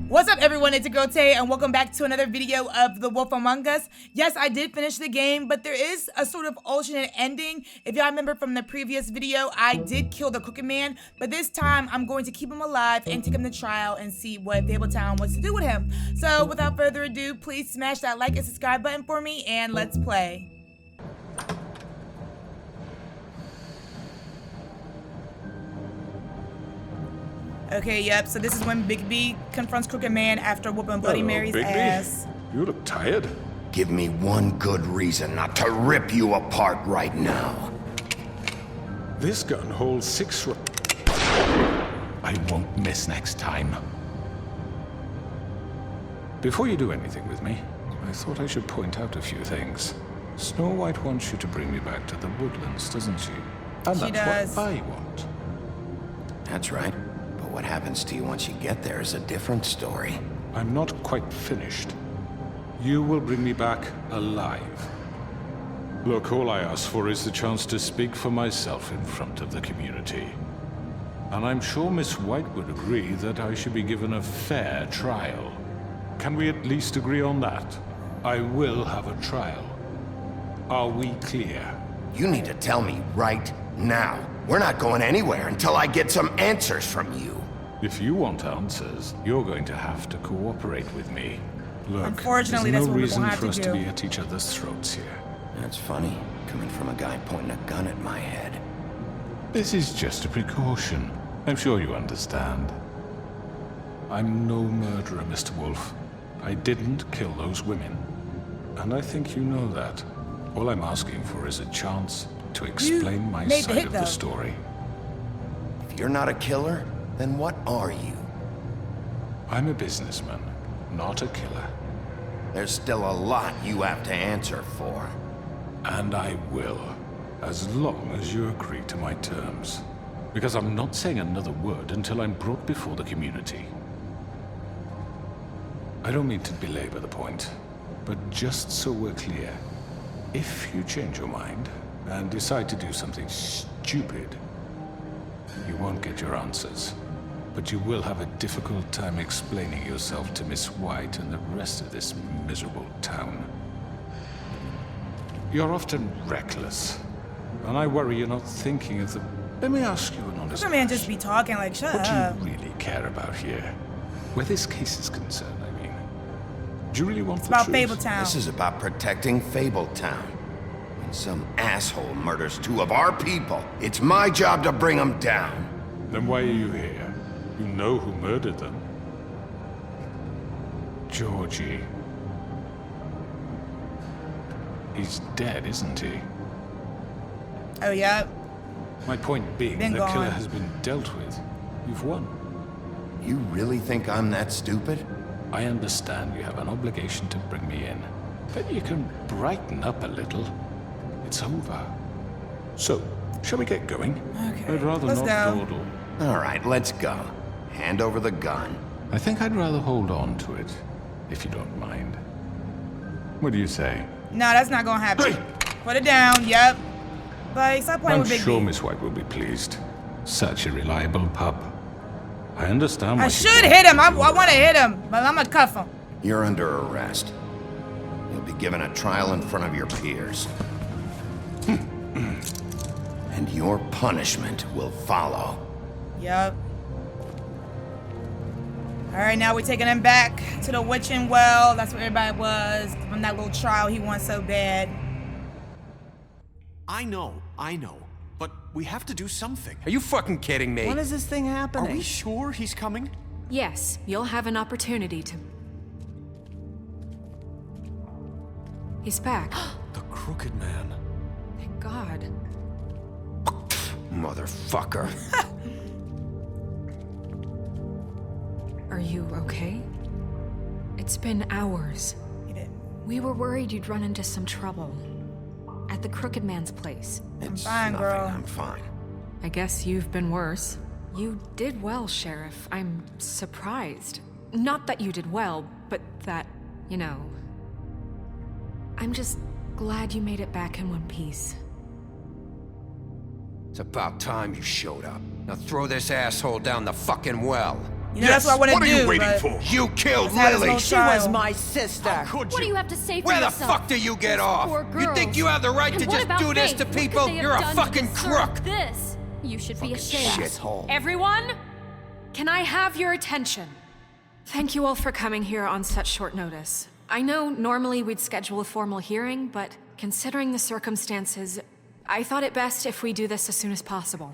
What's up, everyone? It's your girl Tay, and welcome back to another video of The Wolf Among Us. Yes, I did finish the game, but there is a sort of alternate ending. If y'all remember from the previous video, I did kill the Crooked Man, but this time I'm going to keep him alive and take him to trial and see what Fabletown wants to do with him. So without further ado, please smash that like and subscribe button for me, and let's play. Okay, yep, so this is when Big B confronts Crooked Man after whooping Bloody Mary's Big B. ass. You look tired. Give me one good reason not to rip you apart right now. This gun holds 6 I won't miss next time. Before you do anything with me, I thought I should point out a few things. Snow White wants you to bring me back to the woodlands, doesn't she? And She that's does. what I want. That's right. But what happens to you once you get there is a different story. I'm not quite finished. You will bring me back alive. Look, all I ask for is the chance to speak for myself in front of the community. And I'm sure Miss White would agree that I should be given a fair trial. Can we at least agree on that? I will have a trial. Are we clear? You need to tell me right now. We're not going anywhere until I get some answers from you. If you want answers, you're going to have to cooperate with me. Look, Unfortunately, there's that's no what we're reason gonna have for to us do. to be at each other's throats here. That's funny, coming from a guy pointing a gun at my head. This is just a precaution. I'm sure you understand. I'm no murderer, Mr. Wolf. I didn't kill those women. And I think you know that. All I'm asking for is a chance to explain my made the side hit, of though. the story. If you're not a killer, then what are you? I'm a businessman, not a killer. There's still a lot you have to answer for. And I will, as long as you agree to my terms. Because I'm not saying another word until I'm brought before the community. I don't mean to belabor the point, but just so we're clear, if you change your mind and decide to do something stupid, you won't get your answers. But you will have a difficult time explaining yourself to Miss White and the rest of this miserable town. You're often reckless, and I worry you're not thinking of the... Let me ask you an honest Crooked Man question. just be talking like, shut What up. do you really care about here? Where this case is concerned, I mean. Do you really want It's the about truth? Fabletown. This is about protecting Fabletown. When some asshole murders 2 of our people, it's my job to bring them down. Then why are you here? You know who murdered them. Georgie. He's dead, isn't he? Oh, yeah. My point being, Been the killer gone. has been dealt with. You've won. You really think I'm that stupid? I understand you have an obligation to bring me in, but you can brighten up a little. It's over. So, shall we get going? Okay, I'd rather let's not go. dawdle. All right, let's go. Hand over the gun. I think I'd rather hold on to it, if you don't mind. What do you say? No, that's not gonna happen. Put it down, yep. Like, stop playing I'm with Big sure B. Miss White will be pleased. Such a reliable pup. I understand why I she should brought hit him. you I over. want to hit him, but I'm gonna cuff him. You're under arrest. You'll be given a trial in front of your peers. And your punishment will follow. Yep. Alright, now we're taking him back to the witching well. That's where everybody was from that little trial he won so bad. I know. But we have to do something. Are you fucking kidding me? When is this thing Are happening? we sure he's coming? Yes, you'll have an opportunity to... He's back. The Crooked Man. Thank God. Motherfucker. Are you okay? It's been hours. He didn't. We were worried you'd run into some trouble. At the Crooked Man's place. It's fine, nothing. girl. I'm fine. I guess you've been worse. You did well, Sheriff. I'm surprised. Not that you did well, but that, you know... I'm just glad you made it back in one piece. It's about time you showed up. Now throw this asshole down the fucking well. You know, that's what I want to What do. are you waiting but for? You killed let's have this Lily! whole She was trial. my sister. How could What do you? you have to say for Where the yourself? fuck do you get Those off? poor You think girls. you have the right And to what just about do this Faith? to What could people? they have You're a done to fucking deserve crook! This. You should be ashamed. Shithole. Everyone, can I have your attention? Thank you all for coming here on such short notice. I know normally we'd schedule a formal hearing, but considering the circumstances, I thought it best if we do this as soon as possible.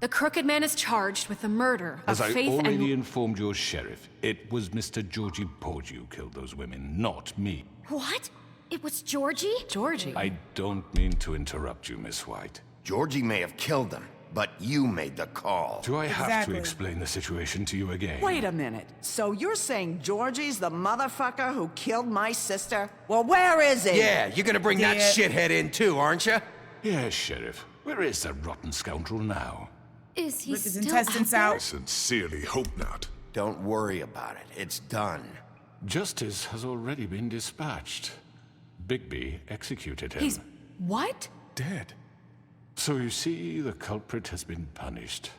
The Crooked Man is charged with the murder of As I Faith already and... informed your sheriff, it was Mr. Georgie Porgy who killed those women, not me. What? It was Georgie? Georgie. I don't mean to interrupt you, Miss White. Georgie may have killed them, but you made the call. Do I have Exactly. to explain the situation to you again? Wait a minute. So you're saying Georgie's the motherfucker who killed my sister? Well, where is he? Yeah, you're gonna bring that Yeah. shithead in too, aren't you? Yes, Sheriff. Where is that rotten scoundrel now? Is he With his still intestines out out. there? Sincerely hope not. Don't worry about it. It's done. Justice has already been dispatched. Bigby executed him. He's... what? Dead. So you see, the culprit has been punished.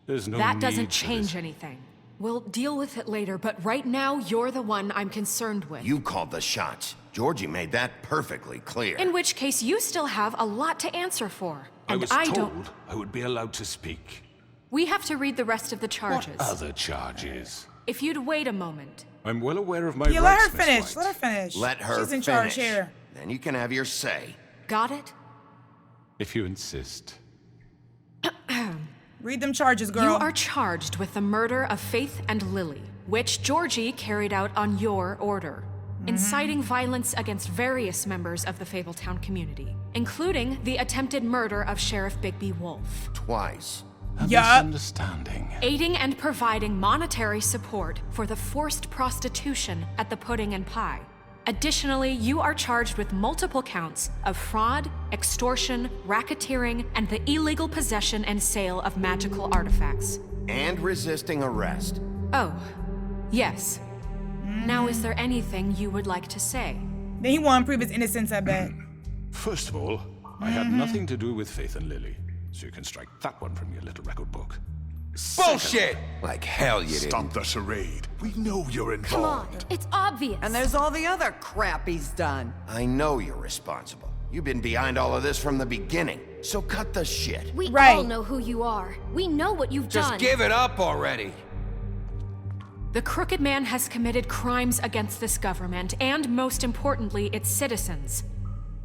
There's no That need doesn't for this. change anything. We'll deal with it later, but right now, you're the one I'm concerned with. You called the shots. Georgie made that perfectly clear. In which case, you still have a lot to answer for. I And was I told don't... I would be allowed to speak. We have to read the rest of the charges. What other charges? If you'd wait a moment. I'm well aware of my Yeah, let rights, her Miss finish. White. Let her finish. Let her She's in finish. charge here. Then you can have your say. Got it? If you insist. Read them charges, girl. You are charged with the murder of Faith and Lily, which Georgie carried out on your order, inciting violence against various members of the Fabletown community, including the attempted murder of Sheriff Bigby Wolf, Twice. A Yup. misunderstanding. aiding and providing monetary support for the forced prostitution at the Pudding and Pie. Additionally, you are charged with multiple counts of fraud, extortion, racketeering, and the illegal possession and sale of magical artifacts. And resisting arrest. Oh, yes. Now, is there anything you would like to say? Then he want to prove his innocence, I bet. First of all, I had nothing to do with Faith and Lily, so you can strike that one from your little record book. Bullshit! Like hell you Stop didn't. the charade. We know you're Come on, involved. it's obvious. And there's all the other crap he's done. I know you're responsible. You've been behind all of this from the beginning. So cut the shit. We Right. all know who you are. We know what you've Just done. give it up already. The Crooked Man has committed crimes against this government and, most importantly, its citizens.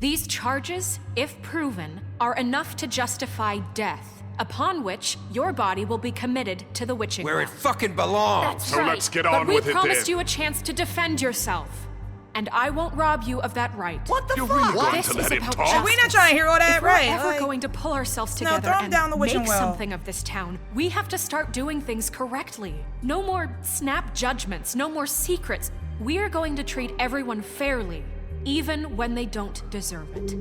These charges, if proven, are enough to justify death, upon which your body will be committed to the witching Where it well. fucking belongs. That's So right. let's get But on we with it promised then. you a chance to defend yourself, and I won't rob you of that right. What the You're fuck? really going This to is let him about talk? justice. We not trying to hear all that, If we're right? ever Like, going to pull ourselves No, together throw 'em and down the witching make well. something of this town, we have to start doing things correctly. No more snap judgments, no more secrets. We are going to treat everyone fairly, even when they don't deserve it.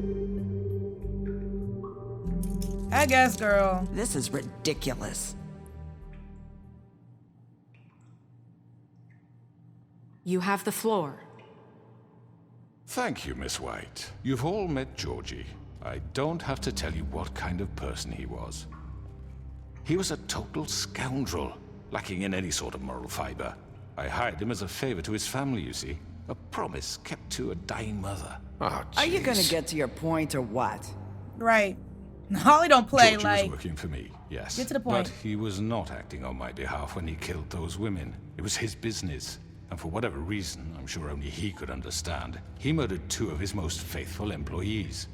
I guess, girl. This is ridiculous. You have the floor. Thank you, Miss White. You've all met Georgie. I don't have to tell you what kind of person he was. He was a total scoundrel, lacking in any sort of moral fiber. I hired him as a favor to his family, you see. A promise kept to a dying mother. Oh, Are you gonna jeez. get to your point or what? Right. Holly don't play Georgie like. was working for me, yes. Get to the point. But he was not acting on my behalf when he killed those women. It was his business. And for whatever reason, I'm sure only he could understand, he murdered 2 of his most faithful employees.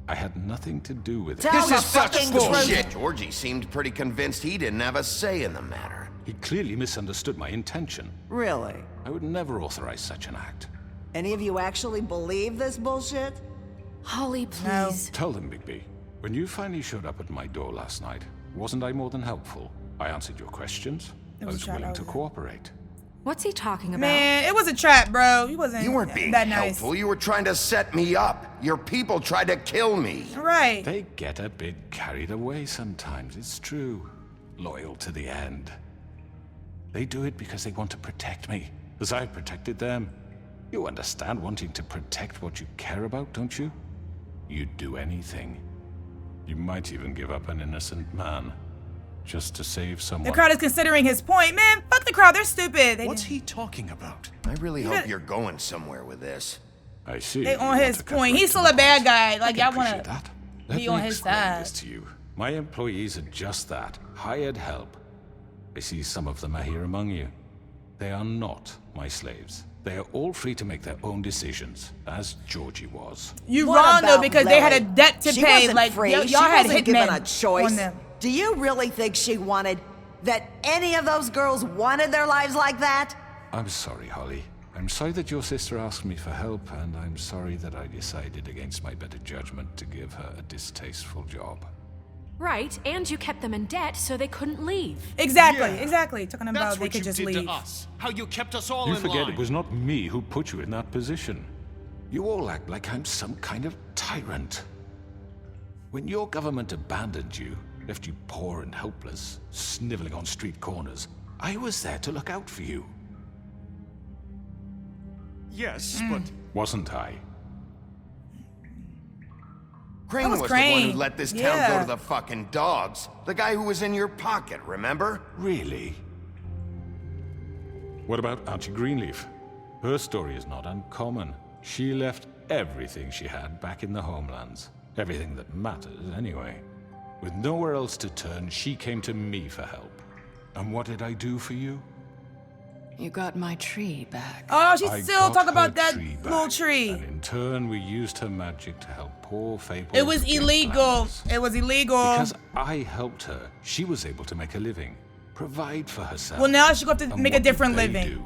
I had nothing to do with it. Tell This the is such fucking bullshit. truth. Georgie seemed pretty convinced he didn't have a say in the matter. He clearly misunderstood my intention. Really? I would never authorize such an act. Any of you actually believe this bullshit? Holly, please. Tell them, Bigby. When you finally showed up at my door last night, wasn't I more than helpful? I answered your questions. I was a was trap, willing I to was- cooperate. What's he talking about? Man, it was a trap, bro. He wasn't You weren't being that nice. helpful. You were trying to set me up. Your people tried to kill me. Right. They get a bit carried away sometimes, it's true. Loyal to the end. They do it because they want to protect me, as I protected them. You understand wanting to protect what you care about, don't you? You'd do anything. You might even give up an innocent man. just to save The someone. crowd is considering his point. Man, fuck the crowd. They're stupid. What's he talking about? I really hope you're going somewhere with this. I see. They you on want his to cut point. right He's to still the a bad point. guy. I Like, can y'all want appreciate to that. Let be me on his explain side. this to you. My employees are just that, hired help. I see some of them are here among you. They are not my slaves. They are all free to make their own decisions, as Georgie was. You What wrong though about because they had a Lily? debt to She pay. wasn't Like free. y'all She had wasn't given hitmen a choice. on them. Do you really think she wanted that any of those girls wanted their lives like that? I'm sorry, Holly. I'm sorry that your sister asked me for help, and I'm sorry that I decided against my better judgment to give her a distasteful job. Right, and you kept them in debt so they couldn't leave. Exactly, Yeah. exactly. Talking about That's they what could you just did leave. to us. How you kept us all You in forget line. it was not me who put you in that position. You all act like I'm some kind of tyrant. When your government abandoned you, left you poor and helpless, sniveling on street corners, I was there to look out for you. Yes, but Wasn't I? Crane was was the one Crane. who let this town Yeah. go to the fucking dogs. The guy who was in your pocket, remember? Really? What about Auntie Greenleaf? Her story is not uncommon. She left everything she had back in the homelands. Everything that matters, anyway. With nowhere else to turn, she came to me for help. And what did I do for you? You got my tree back. Oh, she's I still got talking about her that tree little back, tree. And in turn, we used her magic to help poor Fable. It was get illegal. glamorous. It was illegal. Because I helped her, she was able to make a living, provide for herself. Well, now she's going to have to And make a what did different they living. do?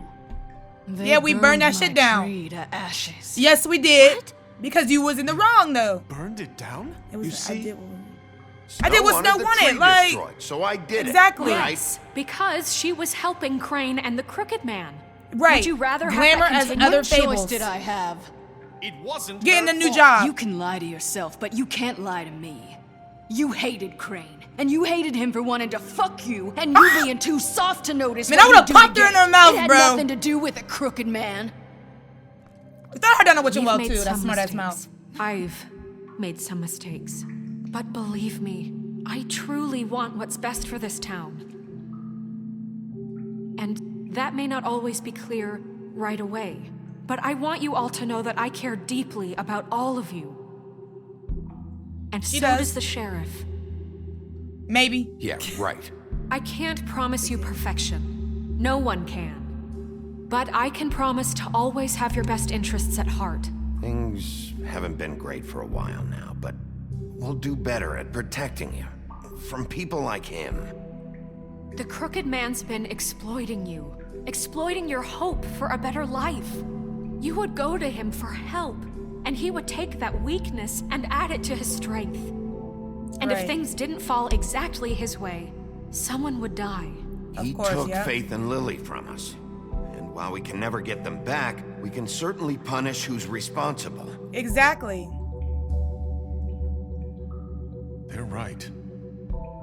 They Yeah, we burned that my shit down. tree to ashes. Yes, we did. Because you was in the wrong though. burned it down? It was, You see? I did what Snow the wanted, tree like- destroyed, so I did Exactly. it. Right? Yes, because she was helping Crane and the Crooked Man. Right. Would you rather Glamour have that as continue? other What choice fables. did I have? It wasn't Getting her a new fault. job. You can lie to yourself, but you can't lie to me. You hated Crane, and you hated him for wanting to fuck you, and you being too soft to notice. Man, what I would've he'd do popped her in again. her mouth, it had bro. nothing to do with a crooked man. I thought her done it with you We've well made too. That some smart ass mistakes. mouth. I've made some mistakes. But believe me, I truly want what's best for this town. And that may not always be clear right away. But I want you all to know that I care deeply about all of you. And She so does. does the sheriff. Maybe. Yeah, right. I can't promise you perfection. No one can. But I can promise to always have your best interests at heart. Things haven't been great for a while now, but we'll do better at protecting you. From people like him. The Crooked Man's been exploiting you. Exploiting your hope for a better life. You would go to him for help, and he would take that weakness and add it to his strength. And if Right. things didn't fall exactly his way, someone would die. He course, took yeah. Faith and Lily from us. And while we can never get them back, we can certainly punish who's responsible. Exactly. They're right.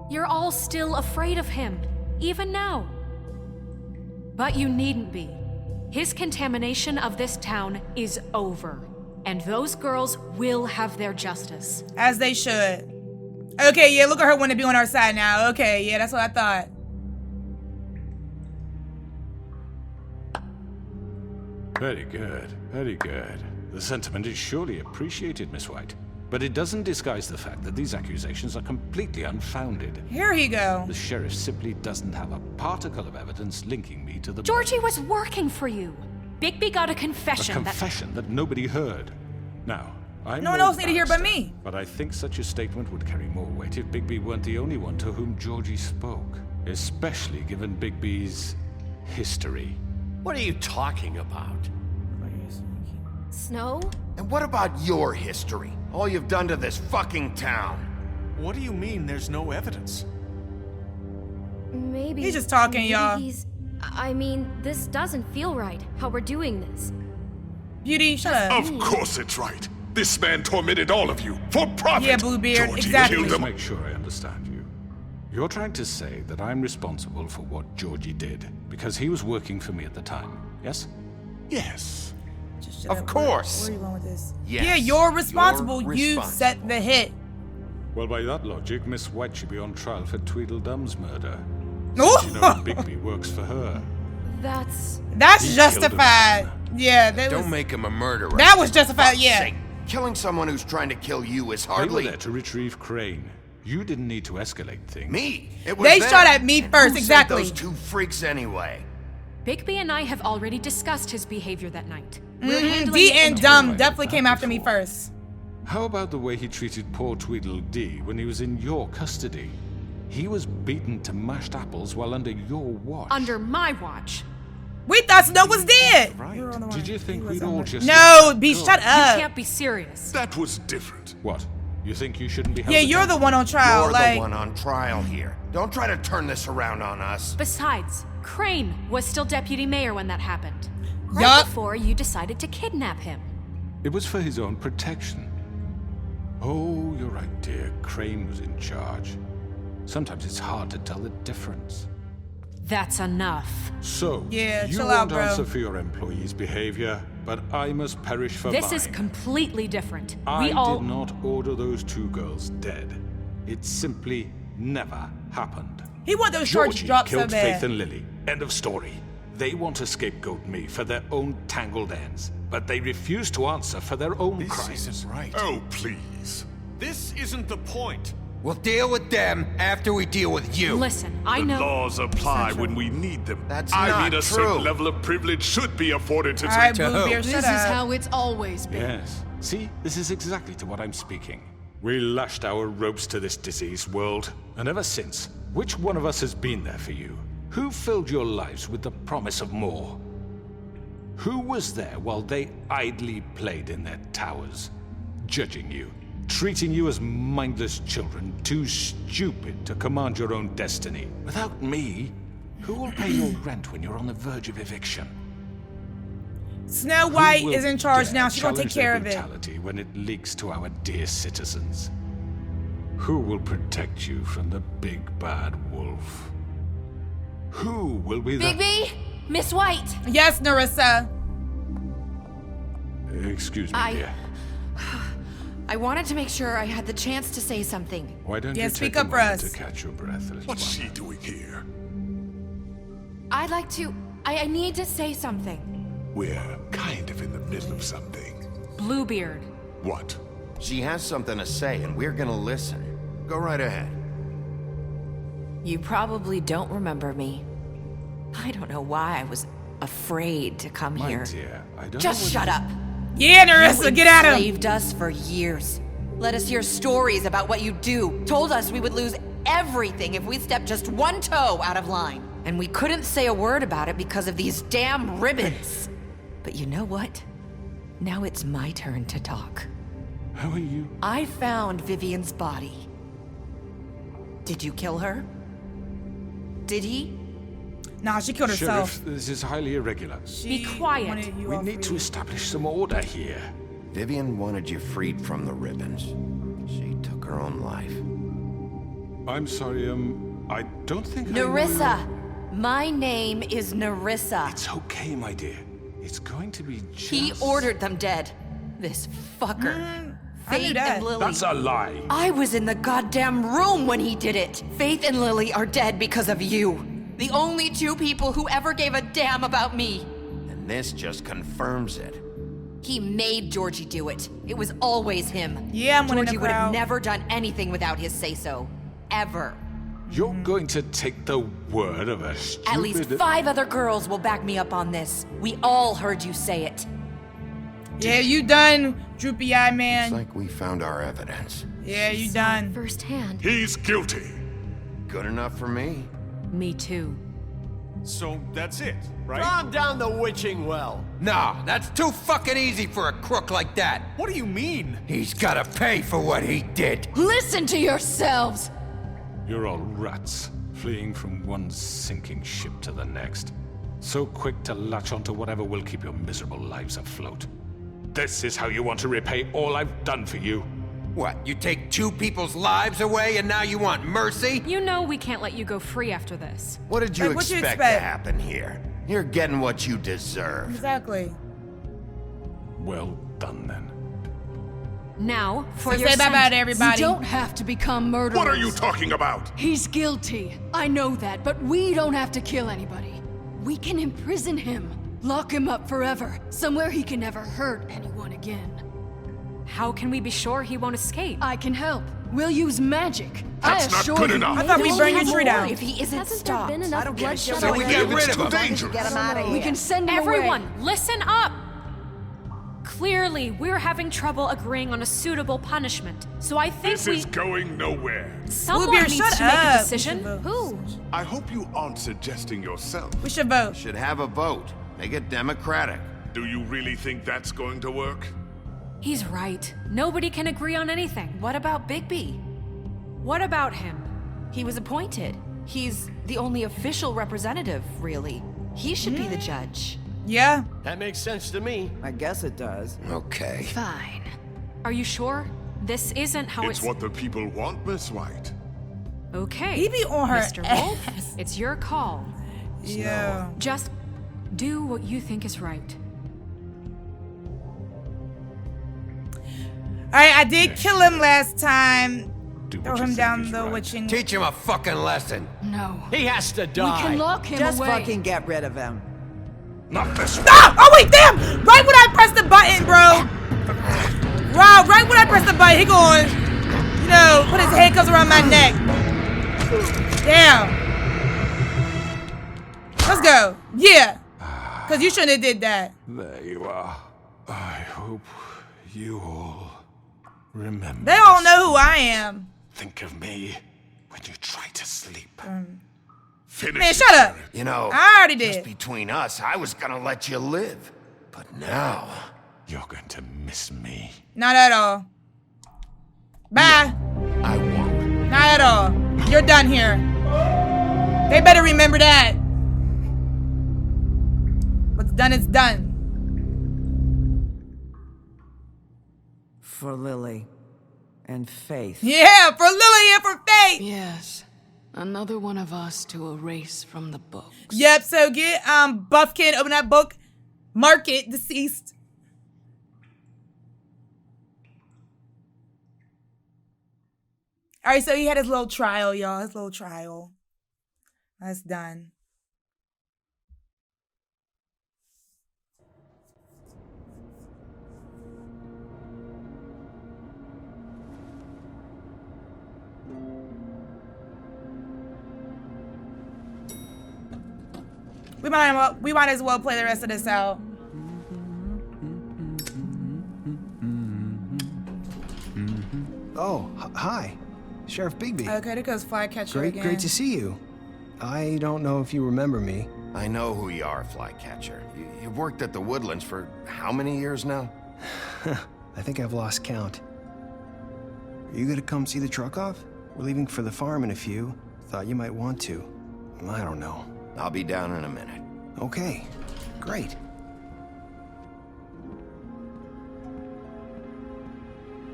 You're all still afraid of him, even now. But you needn't be. His contamination of this town is over. And those girls will have their justice. As they should. Okay, yeah, look at her want to be on our side now. Okay, yeah, that's what I thought. Very good, very good. The sentiment is surely appreciated, Miss White. But it doesn't disguise the fact that these accusations are completely unfounded. Here he go. The sheriff simply doesn't have a particle of evidence linking me to the Georgie was working for you. Bigby got a a confession confession that nobody heard. Now, I'm No one no else need to hear but barrister, me. But I think such a statement would carry more weight if Bigby weren't the only one to whom Georgie spoke. Especially given Bigby's history. What are you talking about? Snow? And what about your history? All you've done to this fucking town. What do you mean there's no evidence? Maybe. He's just talking, maybe y'all. I mean, this doesn't feel right, how we're doing this. Beauty, shut up. Of course it's right. This man tormented all of you for profit. Yeah, Bluebeard, Georgie exactly. killed Let's them. make sure I understand you. You're trying to say that I'm responsible for what Georgie did because he was working for me at the time, yes? Yes. Just shut Of up. course. Where are you going with this? Yes, Yeah, you're responsible. you're You responsible. set the hit. Well, by that logic, Miss White should be on trial for Tweedledum's murder. Ooh. You know Bigby works for her. That's He justified. killed a man. Yeah, that Don't was make him a murderer. that was justified. Fuck's Yeah. sake. Killing someone who's trying to kill you is They were hardly... there to retrieve Crane. You didn't need to escalate things. Me? It was They them. shot at me And first, who exactly. sent those two freaks anyway? Bigby and I have already discussed his behavior that night. We're Mhm. handling D it and internally. Dumb definitely came after me before. first. How about the way he treated poor Tweedledee when he was in your custody? He was beaten to mashed apples while under your watch. Under my watch. We thought Snow was dead. Right. You were on the one. Did you think He was we'd on all the- just... No, B, Go. shut You up. can't be serious. That was different. What? You think you shouldn't be held Yeah, you're the accountable? one on trial. You're Like, the one on trial here. Don't try to turn this around on us. Besides, Crane was still deputy mayor when that happened. Right Yup. before you decided to kidnap him. It was for his own protection. Oh, you're right, dear. Crane was in charge. Sometimes it's hard to tell the difference. That's enough. So, Yeah, you chill won't out, bro. answer for your employees' behavior, but I must perish for This mine. is completely different. I We all... did not order those two girls dead. It simply never happened. he want those charges Georgie dropped so killed Faith bad. and Lily. End of story. They want to scapegoat me for their own tangled ends, but they refuse to answer for their own This crimes. isn't right. Oh, please. This isn't the point. We'll deal with them after we deal with you. Listen, I The know... laws apply when we need them. That's I not mean, a true. certain level of privilege should be afforded to All right, To who? Bluebeard, This shut is up. how it's always been. Yes. See, this is exactly to what I'm speaking. We lashed our ropes to this diseased world, and ever since, which one of us has been there for you? Who filled your lives with the promise of more? Who was there while they idly played in their towers, judging you, treating you as mindless children, too stupid to command your own destiny? Without me, who will pay your rent when you're on the verge of eviction? Snow Who White will is in charge dare now. She's gonna take challenge care their of it. brutality when it leaks to our dear citizens? Who will protect you from the big bad wolf? Who will be the... Bigby, Miss White. Yes, Narissa. Excuse me, dear. I wanted to make sure I had the chance to say something. Why don't Yeah, you speak take up a for moment us. to catch your breath, little What's one? she doing here? I'd like to... I need to say something. We're kind of in the middle of something. Bluebeard. What? She has something to say, and we're gonna listen. Go right ahead. You probably don't remember me. I don't know why I was afraid to come My here. dear, I don't Just know shut up. Yeah, Narissa, get at him. Enslaved us for years. Let us hear stories about what you do. Told us we would lose everything if we stepped just one toe out of line. And we couldn't say a word about it because of these damn ribbons. But you know what? Now it's my turn to talk. How are you? I found Vivian's body. Did you kill her? Did he? Nah, she killed herself. Sheriff, this is highly irregular. She Be quiet. wanted you We all need to free. establish some order here. Vivian wanted you freed from the ribbons. She took her own life. I'm sorry, I don't think I know Narissa! My name is Narissa. It's okay, my dear. It's going to be just... He ordered them dead. This fucker. I knew Faith that. and Lily. That's a lie. I was in the goddamn room when he did it. Faith and Lily are dead because of you. The only two people who ever gave a damn about me. And this just confirms it. He made Georgie do it. It was always him. Yeah, I'm winning the Georgie would have crowd. never done anything without his say-so. Ever. You're going to take the word of a stupid... At least 5 other girls will back me up on this. We all heard you say it. Yeah, you done, droopy eye man. It's like we found our evidence. Yeah, you done. Firsthand. He's guilty. Good enough for me. Me too. So that's it, right? Calm down the witching well. Nah, that's too fucking easy for a crook like that. What do you mean? He's gotta pay for what he did. Listen to yourselves! You're all rats, fleeing from one sinking ship to the next. So quick to latch onto whatever will keep your miserable lives afloat. This is how you want to repay all I've done for you. What, you take 2 people's lives away and now you want mercy? You know we can't let you go free after this. What did you Like, what'd you expect to expect? happen here? You're getting what you deserve. Exactly. Well done, then. Now, for So your say bye-bye to sentence. everybody. You don't have to become murderers. What are you talking about? He's guilty. I know that, but we don't have to kill anybody. We can imprison him. Lock him up forever. Somewhere he can never hurt anyone again. How can we be sure he won't escape? I can help. We'll use magic. That's I not assure good you. enough. I thought we We'll burned have your tree more. down. If he isn't Hasn't stopped, there been enough bloodshed So we already? get rid of It's too him. dangerous. Get him out of here. We can send him Everyone, away. listen up! Clearly, we're having trouble agreeing on a suitable punishment. So I think This is going nowhere. someone Bluebeard, needs shut to make a up. decision. We should Who? I hope you aren't suggesting yourself. We should vote. Should have a vote. Make it democratic. Do you really think that's going to work? He's right. Nobody can agree on anything. what about Bigby? What about him? He was appointed. He's the only official representative, really. He should be the judge. Yeah. That makes sense to me. I guess it does. Okay. Fine. Are you sure? This isn't how It's what the people want, Miss White. Okay. He be on her Mr. Wolf, it's your call. Yeah. Just do what you think is right. Alright, I did kill him last time. Do Throw what you him think down is the right. witching. Teach him a fucking lesson. No. He has to We die. can lock him Just away. fucking get rid of him. Not this one. Ah! Oh wait, damn! Right when I press the button, bro. Wow, right when I press the button, he going, you know, put his handcuffs around my neck. Damn. Let's go. Yeah. Cause you shouldn't have did that. There you are. I hope you all remember. They all know who I am. Think of me when you try to sleep. Finish Man, it, shut up. Sheriff. You know, I already just did. between us, I was gonna let you live. But now, You're going to miss me. Not at all. Bye. I won't. Not at all. You're done here. They better remember that. What's done is done. For Lily. And Faith. Yeah, for Lily and for Faith. Yes. Another one of us to erase from the books. Yep, so get Buffkin, open that book, mark it, deceased. Alright, so he had his little trial, y'all. His little trial. That's done. We might as well play the rest of this out. Oh, hi. Sheriff Bigby. Okay, there goes Flycatcher again. Great to see you. I don't know if you remember me. I know who you are, Flycatcher. You've worked at the Woodlands for how many years now? I think I've lost count. Are you gonna come see the truck off? We're leaving for the farm in a few. Thought you might want to. I don't know. I'll be down in a minute. Okay, great.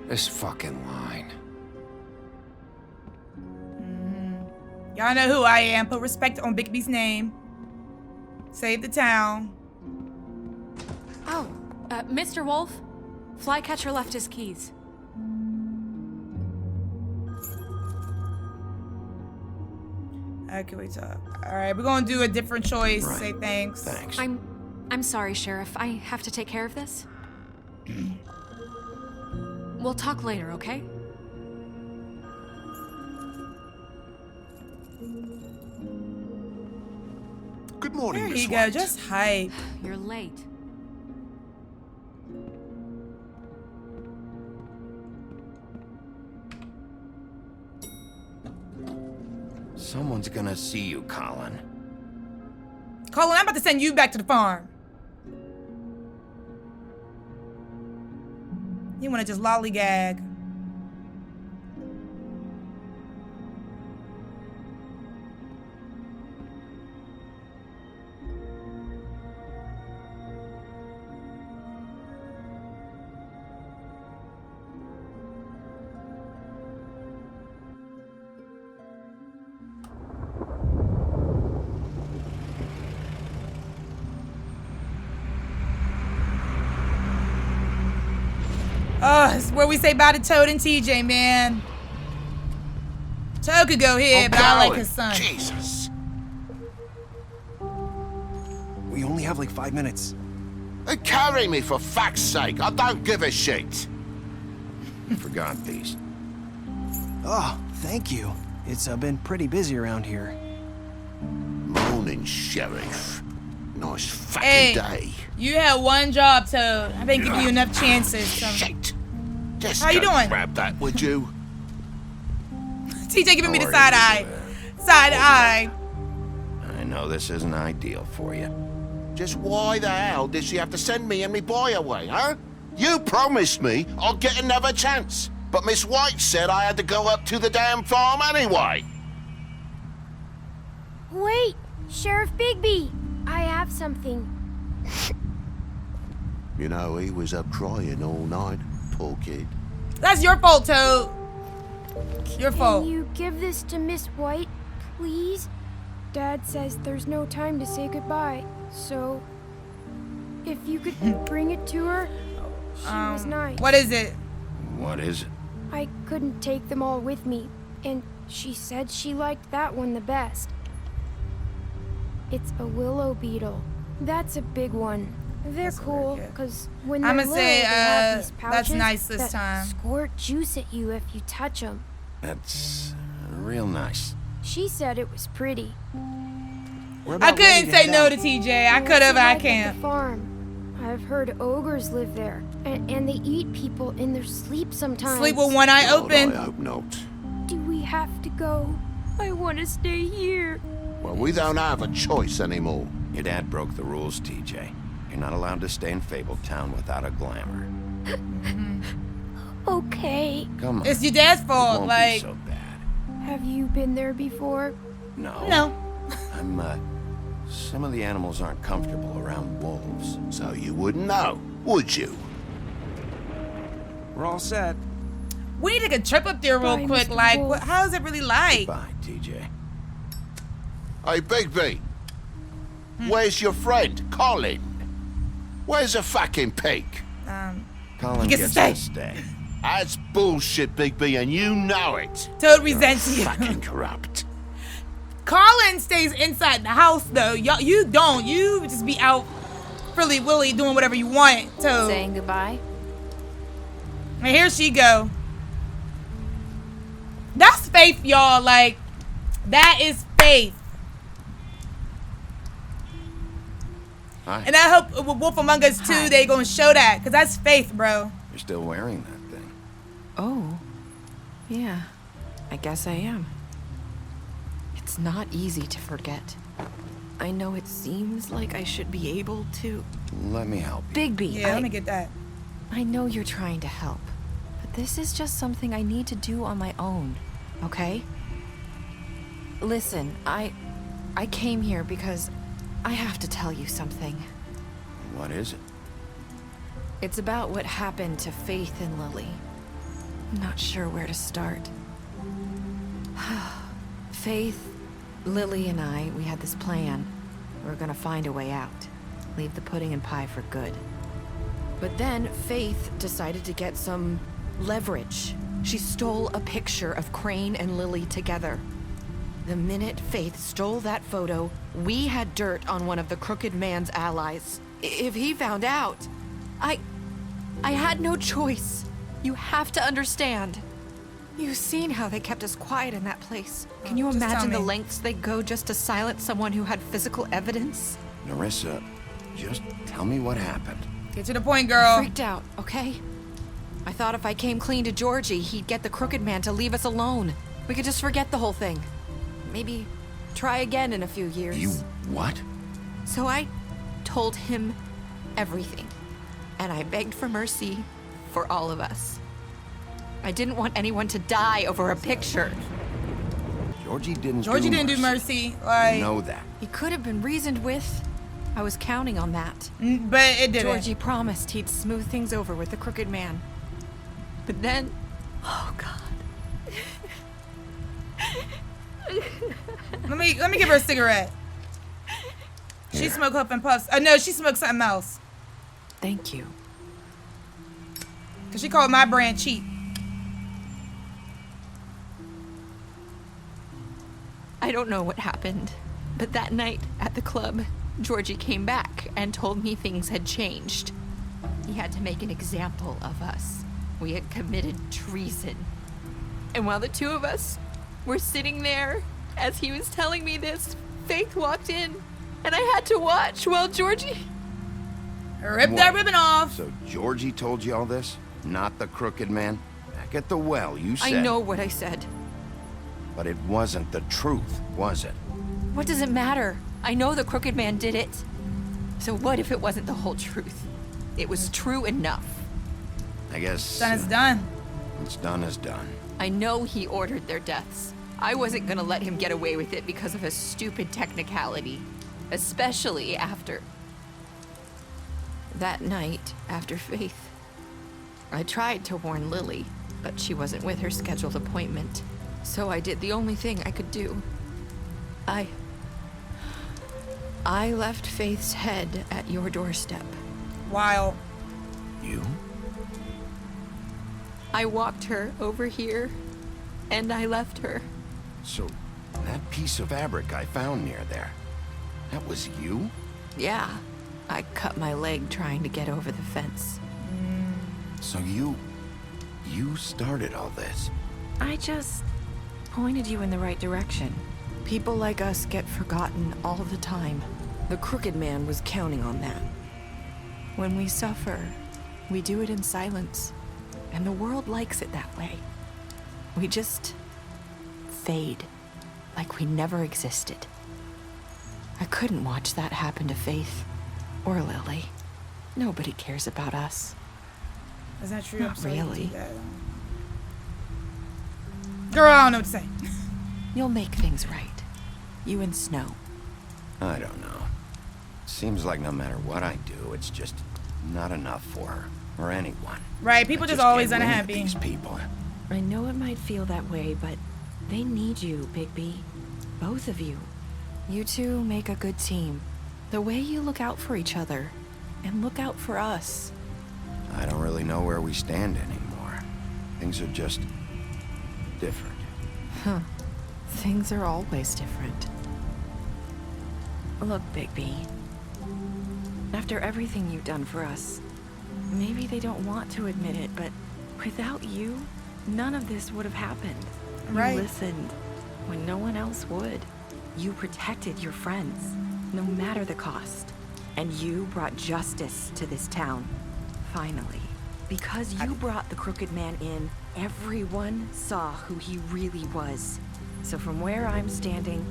This fucking line. Y'all know who I am. Put respect on Bigby's name. Save the town. Oh, Mr. Wolf, Flycatcher left his keys. Okay, we talk. All right, we're gonna do a different choice. Right. Say thanks. Thanks. I'm sorry, Sheriff. I have to take care of this. We'll talk later, okay? Good morning, There Miss you go. White. Just hype. You're late. Someone's gonna see you, Colin. Colin, I'm about to send you back to the farm. You wanna just lollygag. Oh, it's where we say bye to Toad and TJ, man. Toad could go here, but I like his son. Jesus. We only have like 5 minutes. Carry me for fuck's sake. I don't give a shit. Forgot these. Oh, thank you. It's been pretty busy around here. Morning, Sheriff. Nice fucking Hey, day. you had one job, Toad. I've been giving you enough chances. So. Shit. Just How you go doing? grab that, would you? TJ giving me the side eye. Side eye. I know this isn't ideal for you. Just why the hell did she have to send me and me boy away, huh? You promised me I'll get another chance. But Miss White said I had to go up to the damn farm anyway. Wait, Sheriff Bigby, I have something. You know, he was up crying all night, poor kid. That's your fault, Toad. Your fault. Can you give this to Miss White, please? Dad says there's no time to say goodbye, so if you could bring it to her, she was nice. What is it? What is it? I couldn't take them all with me, and she said she liked that one the best. It's a willow beetle. That's a big one. They're cool, because when they're I'ma little, say, they have these that's pouches nice this that time. squirt juice at you if you touch them. That's real nice. She said it was pretty. I couldn't say no to TJ. I could have, I Like at can't. the farm. I've heard ogres live there, and they eat people in their sleep sometimes. Sleep with one eye open. I hope not. Do we have to go? I want to stay here. Well, we don't have a choice anymore. Your dad broke the rules, TJ. You're not allowed to stay in Fabletown without a glamour. Okay. Come on. It's your dad's It fault. won't Like, be so bad. Have you been there before? No. no. Some of the animals aren't comfortable around wolves. So you wouldn't know, would you? We're all set. We need to take a trip up there real Bye, quick. Mr. Like, Wolf. how is it really like? Bye, TJ. Hey, Bigby. Where's your friend, Colin? Where's the fucking pig? Colin gets to gets stay. to stay. That's bullshit, Bigby, and you know it. Toad resents you. Fucking corrupt. Colin stays inside the house though. You don't. You just be out frilly willy doing whatever you want. Toad. Saying goodbye? And here she go. That's faith, y'all. Like, that is faith. Hi. And I hope with Wolf Among Us 2, they gonna show that. Because that's faith, bro. You're still wearing that thing. Oh. Yeah. I guess I am. It's not easy to forget. I know it seems like I should be able to. Let me help you. Bigby, Yeah, let me get that. I know you're trying to help, but this is just something I need to do on my own, okay? Listen, I came here because I have to tell you something. What is it? It's about what happened to Faith and Lily. I'm not sure where to start. Faith, Lily, and I, we had this plan. We were gonna find a way out. Leave the pudding and pie for good. But then Faith decided to get some leverage. She stole a picture of Crane and Lily together. The minute Faith stole that photo, we had dirt on one of the Crooked Man's allies. If he found out, I had no choice. You have to understand. You've seen how they kept us quiet in that place. Can you Just tell imagine the me. lengths they go just to silence someone who had physical evidence? Narissa, just tell me what happened. Get to the point, I girl. freaked out, okay? I thought if I came clean to Georgie, he'd get the Crooked Man to leave us alone. We could just forget the whole thing. Maybe try again in a few years. You what? So I told him everything. And I begged for mercy for all of us. I didn't want anyone to die over a picture. Georgie didn't Georgie didn't do mercy. Like, You know that. He could have been reasoned with. I was counting on that. but it didn't. Georgie promised he'd smooth things over with the Crooked Man. But then, oh God. Let me give her a cigarette. She smoked Huff and Puffs. No, she smoked something else. Thank you. Because she called my brand cheap. I don't know what happened, but that night at the club, Georgie came back and told me things had changed. He had to make an example of us. We had committed treason. And while the two of us were sitting there, as he was telling me this, Faith walked in, and I had to watch while Georgie... Rip that ribbon off. So Georgie told you all this? Not the crooked man? Back at the well, you said... I know what I said. But it wasn't the truth, was it? What does it matter? I know the crooked man did it. So what if it wasn't the whole truth? It was true enough. I guess... Done is done. What's done is done. I know he ordered their deaths. I wasn't gonna let him get away with it because of a stupid technicality. Especially after... that night, after Faith. I tried to warn Lily, but she wasn't with her scheduled appointment. So I did the only thing I could do. I left Faith's head at your doorstep. Wow. You? I walked her over here, and I left her. So, that piece of fabric I found near there, that was you? Yeah, I cut my leg trying to get over the fence. So you started all this? I just pointed you in the right direction. People like us get forgotten all the time. The crooked man was counting on that. When we suffer, we do it in silence, and the world likes it that way. We just fade, like we never existed. I couldn't watch that happen to Faith or Lily. Nobody cares about us. Is that true? Not really. Girl, I don't know what to say. You'll make things right. You and Snow. I don't know. Seems like no matter what I do, it's just not enough for her or anyone. Right, people I just always can't win with unhappy. These people. I know it might feel that way, but they need you, Bigby. Both of you. You two make a good team. The way you look out for each other and look out for us. I don't really know where we stand anymore. Things are just different. Huh. Things are always different. Look, Bigby. After everything you've done for us, maybe they don't want to admit it, but without you, none of this would have happened. Right. You listened when no one else would. You protected your friends, no matter the cost. And you brought justice to this town. Finally. Because you brought the crooked man in, everyone saw who he really was. So from where I'm standing,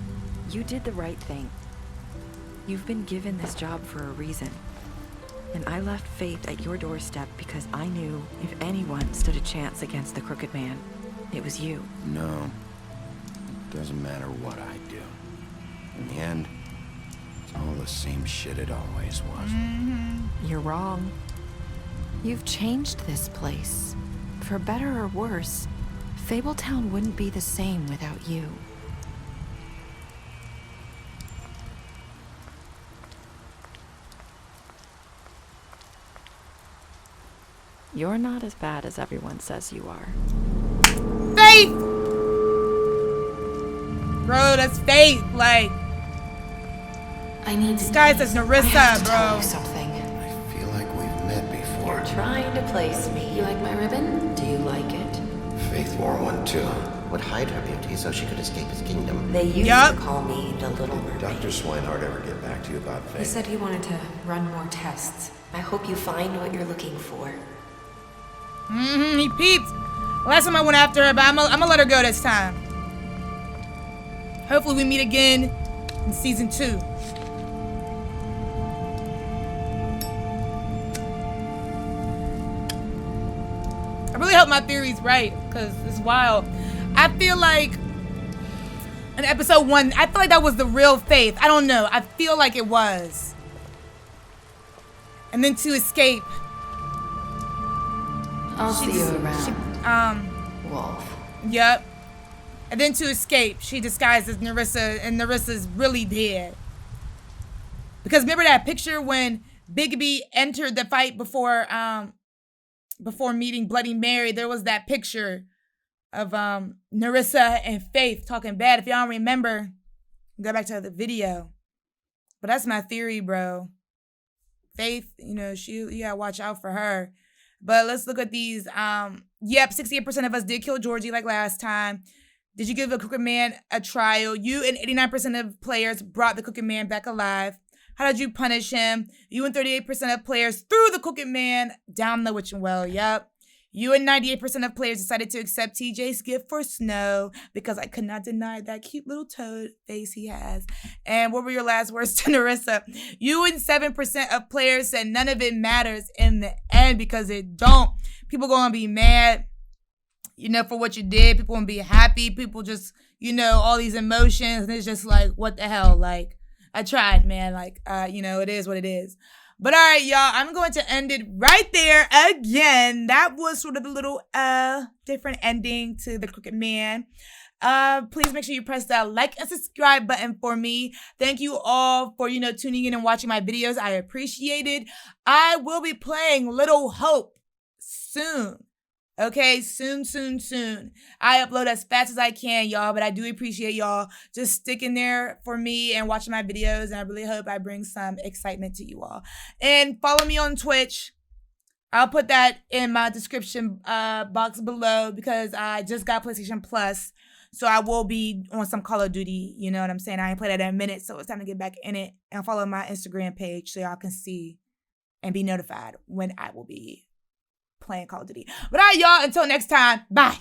you did the right thing. You've been given this job for a reason. And I left Faith at your doorstep because I knew if anyone stood a chance against the crooked man, it was you. No. It doesn't matter what I do. In the end, it's all the same shit it always was. You're wrong. You've changed this place. For better or worse, Fabletown wouldn't be the same without you. You're not as bad as everyone says you are. Faith! Bro, that's Faith. Like, I need this guy says Narissa, bro. something. I feel like we've met before. You're trying to place me. You like my ribbon? Do you like it? Faith wore one too. Would hide her beauty so she could escape his kingdom. They used to call me the Little Mermaid. Dr. Swinehart ever get back to you about Faith? He said he wanted to run more tests. I hope you find what you're looking for. He peeped. Last time I went after her, but I'm gonna let her go this time. Hopefully we meet again in season 2. I really hope my theory's right, because it's wild. I feel like in episode 1, I feel like that was the real Faith. I don't know. I feel like it was. And then to escape. I'll see you around. Wolf. Yep. And then to escape, she disguised as Narissa, and Narissa's really dead. Because remember that picture when Bigby entered the fight before before meeting Bloody Mary, there was that picture of Nerissa and Faith talking bad. If y'all don't remember, go back to the video. But that's my theory, bro. Faith, you know, you gotta watch out for her. But let's look at these. Yep, 68% of us did kill Georgie like last time. Did you give the Crooked Man a trial? You and 89% of players brought the Crooked Man back alive. How did you punish him? You and 38% of players threw the Crooked Man down the witching well. Yep. You and 98% of players decided to accept TJ's gift for Snow because I could not deny that cute little toad face he has. And what were your last words to Nerissa? You and 7% of players said none of it matters in the end because it don't. People gonna be mad, you know, for what you did. People gonna be happy. People just, you know, all these emotions. And it's just like, what the hell? Like, I tried, man. Like, you know, it is what it is. But all right, y'all, I'm going to end it right there again. That was sort of a little different ending to the Crooked Man. Please make sure you press that like and subscribe button for me. Thank you all for, you know, tuning in and watching my videos. I appreciate it. I will be playing Little Hope soon. Okay, soon. I upload as fast as I can, y'all, but I do appreciate y'all just sticking there for me and watching my videos, and I really hope I bring some excitement to you all. And follow me on Twitch. I'll put that in my description box below because I just got PlayStation Plus, so I will be on some Call of Duty, you know what I'm saying? I ain't played that in a minute, so it's time to get back in it. And follow my Instagram page so y'all can see and be notified when I will be playing Call of Duty. But all right, y'all, until next time, bye.